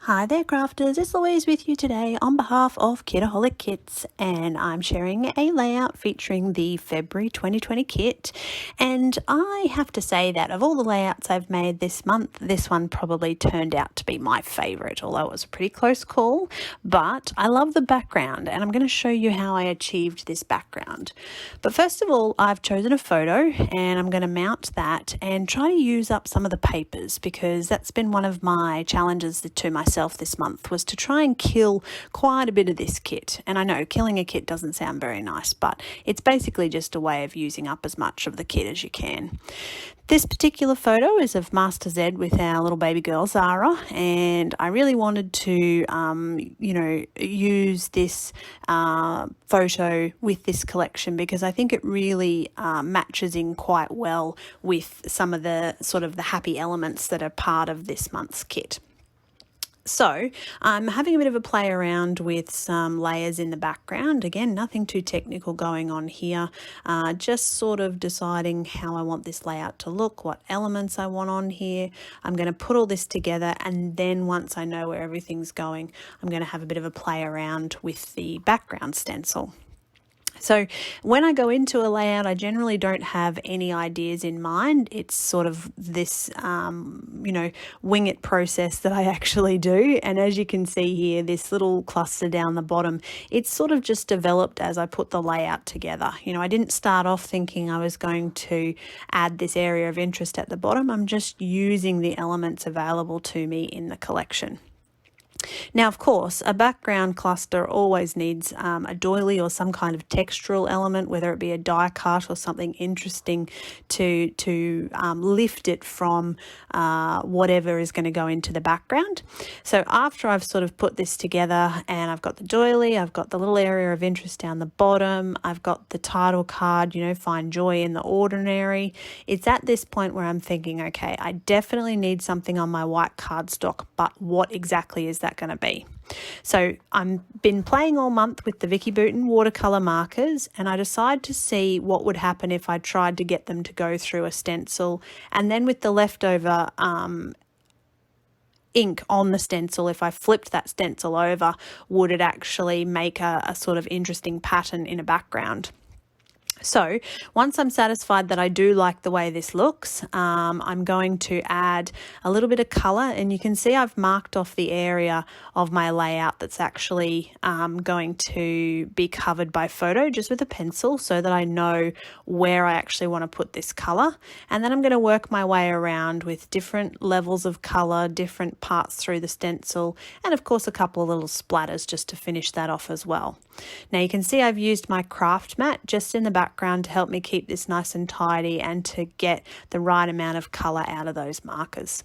Hi there crafters, it's Louise with you today on behalf of Kitaholic Kits, and I'm sharing a layout featuring the February 2020 kit. And I have to say that of all the layouts I've made this month, this one probably turned out to be my favourite, although it was a pretty close call. But I love the background, and I'm going to show you how I achieved this background. But first of all, I've chosen a photo and I'm going to mount that and try to use up some of the papers, because that's been one of my challenges to myself this month, was to try and kill quite a bit of this kit. And I know killing a kit doesn't sound very nice, but it's basically just a way of using up as much of the kit as you can. This particular photo is of Master Z with our little baby girl Zara, and I really wanted to use this photo with this collection because I think it really matches in quite well with some of the sort of the happy elements that are part of this month's kit. So I'm having a bit of a play around with some layers in the background. Again, nothing too technical going on here, just sort of deciding how I want this layout to look, what elements I want on here. I'm going to put all this together, and then once I know where everything's going, I'm going to have a bit of a play around with the background stencil. So when I go into a layout, I generally don't have any ideas in mind. It's sort of this, wing it process that I actually do. And as you can see here, this little cluster down the bottom, it's sort of just developed as I put the layout together. I didn't start off thinking I was going to add this area of interest at the bottom. I'm just using the elements available to me in the collection. Now, of course, a background cluster always needs a doily or some kind of textural element, whether it be a die cut or something interesting to lift it from whatever is going to go into the background. So after I've sort of put this together and I've got the doily, I've got the little area of interest down the bottom, I've got the title card, find joy in the ordinary. It's at this point where I'm thinking, okay, I definitely need something on my white cardstock, but what exactly is that going to be? So I've been playing all month with the Vicky Bouton watercolor markers, and I decided to see what would happen if I tried to get them to go through a stencil, and then with the leftover ink on the stencil, if I flipped that stencil over, would it actually make a sort of interesting pattern in a background? So once I'm satisfied that I do like the way this looks, I'm going to add a little bit of colour, and you can see I've marked off the area of my layout that's actually going to be covered by photo just with a pencil, so that I know where I actually want to put this colour. And then I'm going to work my way around with different levels of colour, different parts through the stencil, and of course a couple of little splatters just to finish that off as well. Now you can see I've used my craft mat just in the background to help me keep this nice and tidy and to get the right amount of colour out of those markers.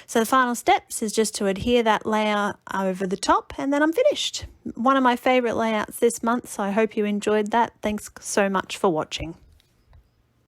So the final steps is just to adhere that layer over the top, and then I'm finished. One of my favourite layouts this month, so I hope you enjoyed that. Thanks so much for watching.